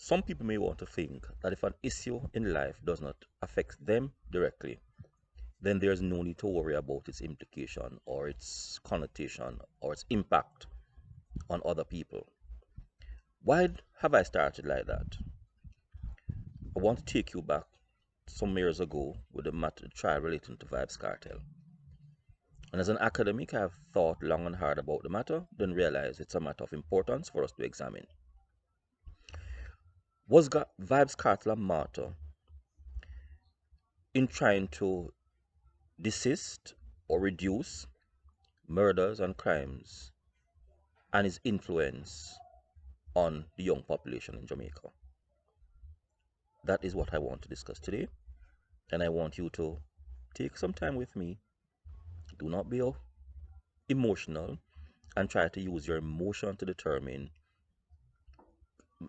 Some people may want to think that if an issue in life does not affect them directly, then there's no need to worry about its implication or its connotation or its impact on other people. Why have I started like that? I want to take you back some years ago with the matter trial relating to Vybz Kartel. And as an academic, I have thought long and hard about the matter, then realized it's a matter of importance for us to examine. Was Vybz Kartel a martyr in trying to desist or reduce murders and crimes and his influence on the young population in Jamaica? That is what I want to discuss today, and I want you to take some time with me. Do not be emotional and try to use your emotion to determine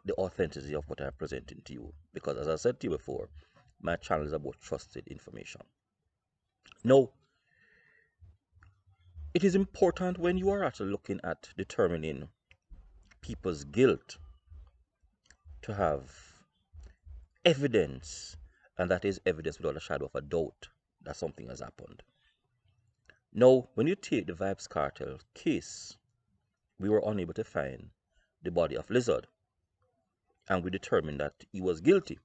the authenticity of what I'm presenting to you, because as I said to you before, my channel is about trusted information. Now, it is important when you are actually looking at determining people's guilt to have evidence, and that is evidence without a shadow of a doubt that something has happened. Now, when you take the Vybz Kartel case, we were unable to find the body of Lizard, and we determined that he was guilty.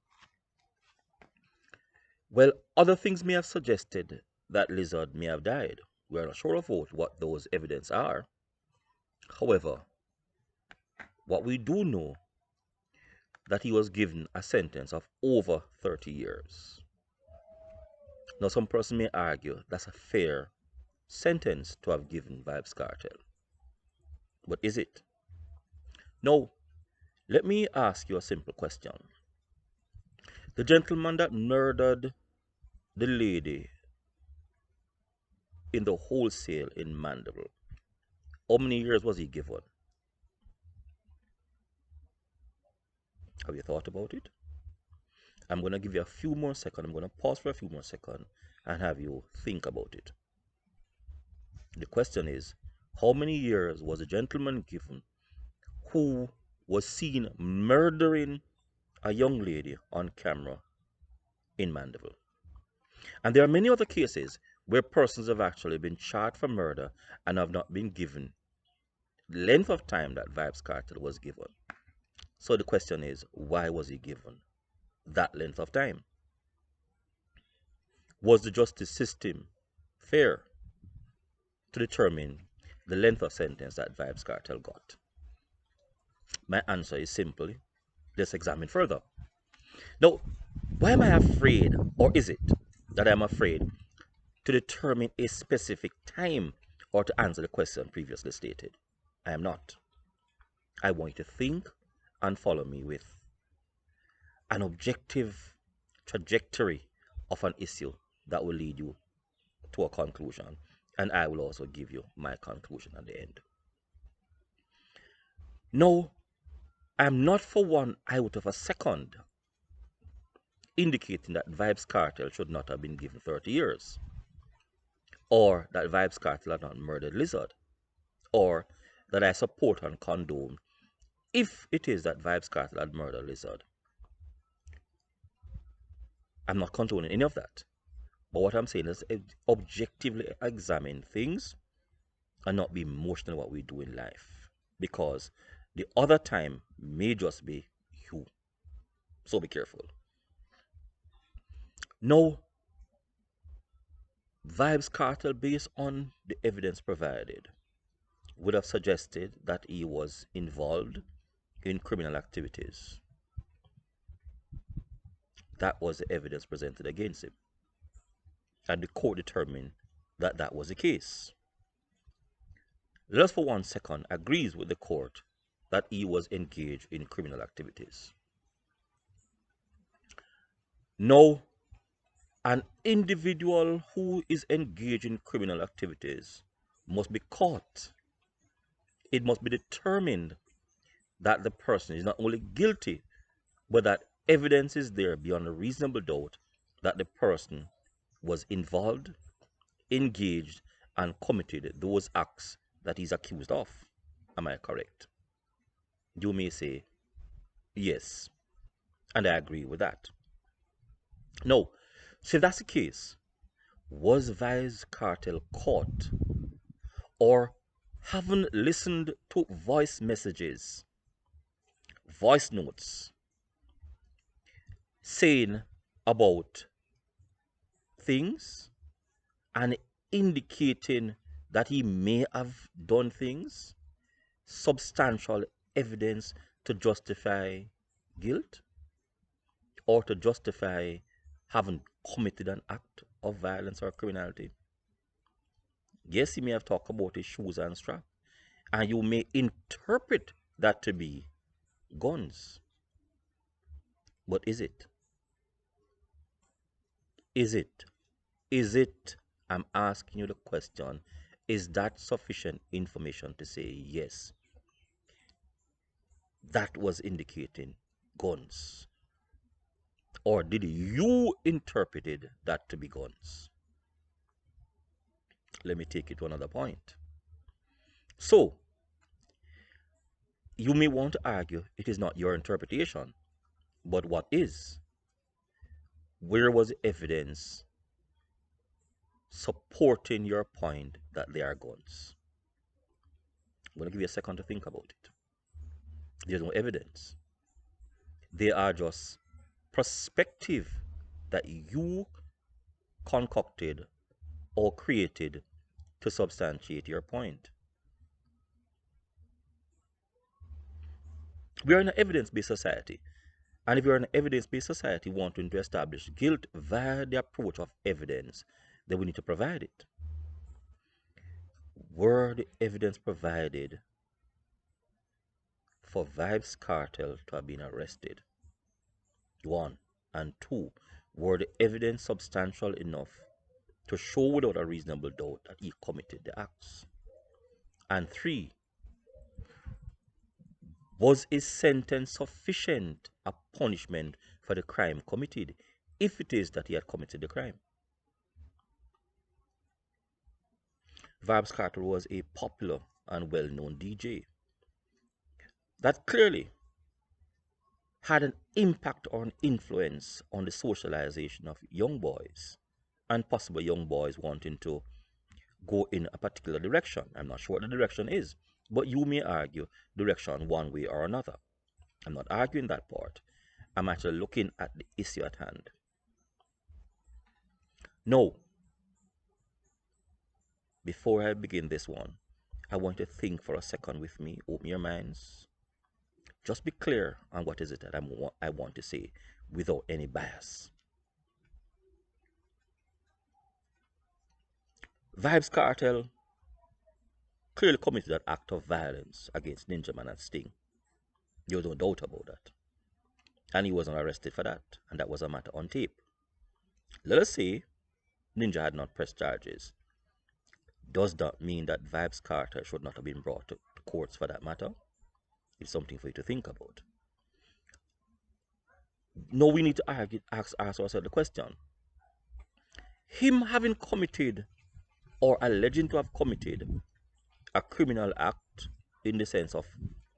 Well, other things may have suggested that Lizard may have died. We are not sure of what those evidence are. However, what we do know that he was given a sentence of over 30 years. Now, some person may argue that's a fair sentence to have given Vybz Kartel. But is it? Now, let me ask you a simple question. The gentleman that murdered the lady in the wholesale in Mandeville, how many years was he given? Have you thought about it? I'm going to give you a few more seconds. I'm going to pause for a few more seconds and have you think about it. The question is, how many years was a gentleman given who was seen murdering a young lady on camera in Mandeville? And there are many other cases where persons have actually been charged for murder and have not been given the length of time that Vybz Kartel was given. So the question is, why was he given that length of time? Was the justice system fair to determine the length of sentence that Vybz Kartel got? My answer is simply, let's examine further. Now, why am I afraid, or is it that I'm afraid to determine a specific time or to answer the question previously stated? I am not. I want you to think and follow me with an objective trajectory of an issue that will lead you to a conclusion, and I will also give you my conclusion at the end. No, I'm not for one iota of a second indicating that Vybz Kartel should not have been given 30 years, or that Vybz Kartel had not murdered Lizard, or that I support and condone if it is that Vybz Kartel had murdered Lizard. I'm not condoning any of that. But what I'm saying is objectively examine things and not be emotional what we do in life. Because the other time may just be you. So be careful. Now, Vybz Kartel, based on the evidence provided, would have suggested that he was involved in criminal activities. That was the evidence presented against him. And the court determined that that was the case. Let us for 1 second agrees with the court that he was engaged in criminal activities. Now, an individual who is engaged in criminal activities must be caught. It must be determined that the person is not only guilty, but that evidence is there beyond a reasonable doubt that the person was involved, engaged, and committed those acts that he's accused of. Am I correct? You may say, yes. And I agree with that. No, so if that's the case, was Vybz Kartel caught or haven't listened to voice messages, voice notes saying about things and indicating that he may have done things, substantial evidence to justify guilt or to justify having committed an act of violence or criminality. Yes, he may have talked about his shoes and strap, and you may interpret that to be guns. But is it? Is it? Is it? I'm asking you the question. Is that sufficient information to say yes? That was indicating guns. Or did you interpret that to be guns? Let me take it to another point. So, you may want to argue it is not your interpretation, but what is? Where was the evidence supporting your point that they are guns? I'm going to give you a second to think about it. There's no evidence. They are just perspective that you concocted or created to substantiate your point. We are in an evidence-based society. And if you're an evidence-based society wanting to establish guilt via the approach of evidence, then we need to provide it. Were the evidence provided for Vybz Kartel to have been arrested? One. And two, were the evidence substantial enough to show without a reasonable doubt that he committed the acts? And three, was his sentence sufficient a punishment for the crime committed, if it is that he had committed the crime? Vybz Kartel was a popular and well-known DJ that clearly had an impact or an influence on the socialization of young boys and possible young boys wanting to go in a particular direction. I'm not sure what the direction is, but you may argue direction one way or another. I'm not arguing that part. I'm actually looking at the issue at hand. No. Before I begin this one, I want you to think for a second with me. Open your minds. Just be clear on what is it that I want to say without any bias. Vybz Kartel clearly committed an act of violence against Ninja Man and Sting. There's no doubt about that. And he wasn't arrested for that, and that was a matter on tape. Let us say Ninja had not pressed charges. Does that mean that Vybz Kartel should not have been brought to courts for that matter? It's something for you to think about. Now we need to ask ourselves the question. Him having committed or alleging to have committed a criminal act in the sense of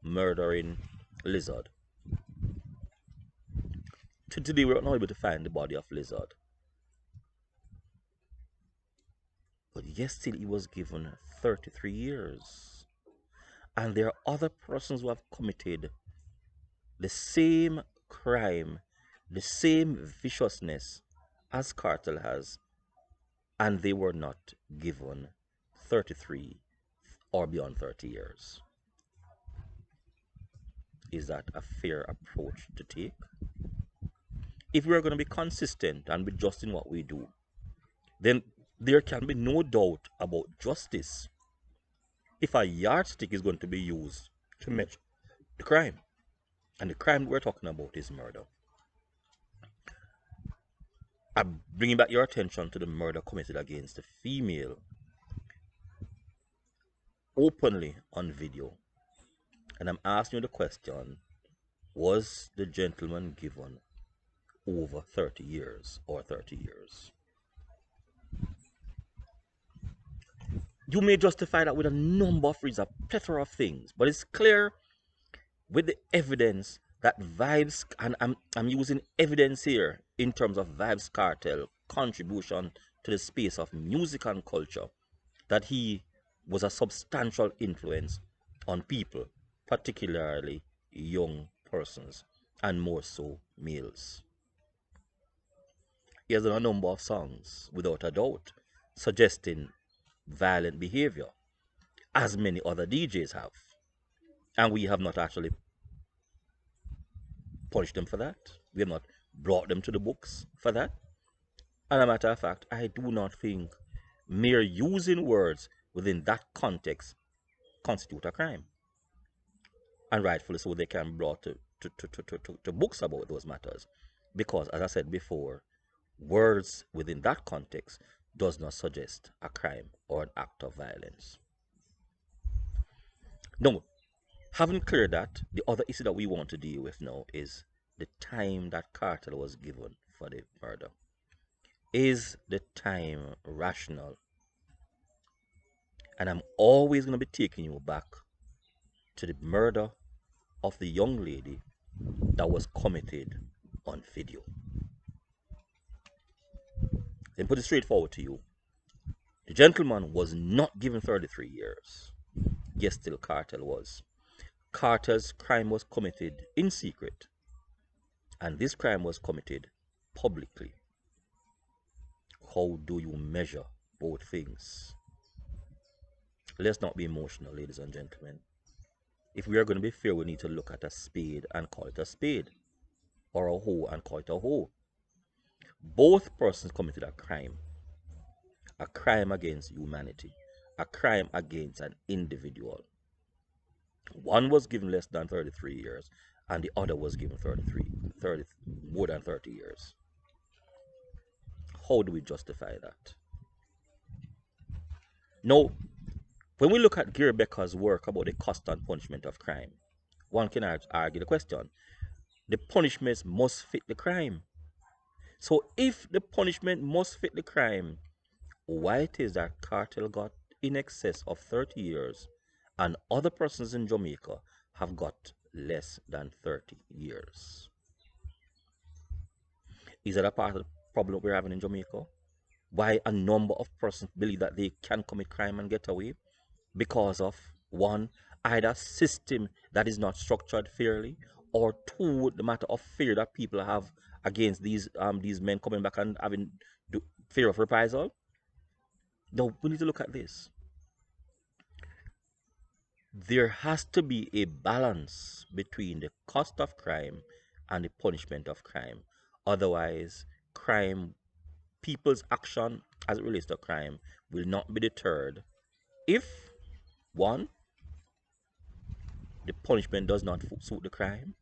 murdering Lizard. Today we're not able to find the body of Lizard. But yes, still he was given 33 years. And there are other persons who have committed the same crime, the same viciousness as Kartel has, and they were not given 33 or beyond 30 years. Is that a fair approach to take? If we are going to be consistent and be just in what we do, then there can be no doubt about justice if a yardstick is going to be used to measure the crime. And the crime we're talking about is murder. I'm bringing back your attention to the murder committed against a female openly on video. And I'm asking you the question, was the gentleman given over 30 years or 30 years? You may justify that with a number of reasons, a plethora of things, but it's clear with the evidence that Vybz, and I'm using evidence here in terms of Vybz Kartel contribution to the space of music and culture, that he was a substantial influence on people, particularly young persons, and more so males. He has done a number of songs, without a doubt, suggesting violent behavior, as many other DJs have. And we have not actually punished them for that. We have not brought them to the books for that. And a matter of fact, I do not think mere using words within that context constitute a crime. And rightfully so, they can be brought to books about those matters. Because, as I said before, words within that context does not suggest a crime or an act of violence. No, having cleared that, the other issue that we want to deal with now is the time that Cartel was given for the murder. Is the time rational? And I'm always going to be taking you back to the murder of the young lady that was committed on video. Then put it straightforward to you. The gentleman was not given 33 years. Yes, still Cartel was. Carter's crime was committed in secret, and this crime was committed publicly. How do you measure both things? Let's not be emotional, ladies and gentlemen. If we are going to be fair, we need to look at a spade and call it a spade, or a hoe and call it a hoe. Both persons committed a crime against humanity, a crime against an individual. One was given less than 33 years, and the other was given 30, more than 30 years. How do we justify that? Now, when we look at Gary Becker's work about the cost and punishment of crime, one can argue the question: the punishments must fit the crime. So if the punishment must fit the crime, why it is that Cartel got in excess of 30 years and other persons in Jamaica have got less than 30 years? Is that a part of the problem we're having in Jamaica? Why a number of persons believe that they can commit crime and get away? Because of, one, either system that is not structured fairly, or two, the matter of fear that people have against these men coming back and having fear of reprisal. Now we need to look at this. There has to be a balance between the cost of crime and the punishment of crime. Otherwise, people's action as it relates to crime will not be deterred if, one, the punishment does not suit the crime,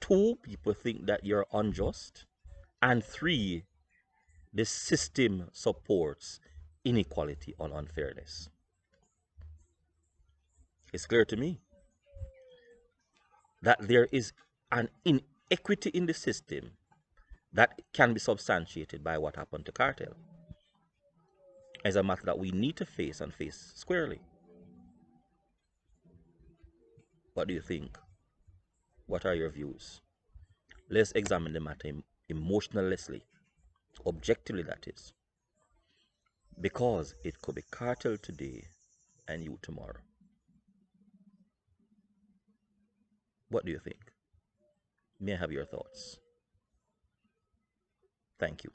two, people think that you're unjust, and three, the system supports inequality and unfairness. It's clear to me that there is an inequity in the system that can be substantiated by what happened to Cartel. It's a matter that we need to face and face squarely. What do you think? What are your views? Let's examine the matter emotionlessly, objectively, that is. Because it could be Cartel today and you tomorrow. What do you think? May I have your thoughts? Thank you.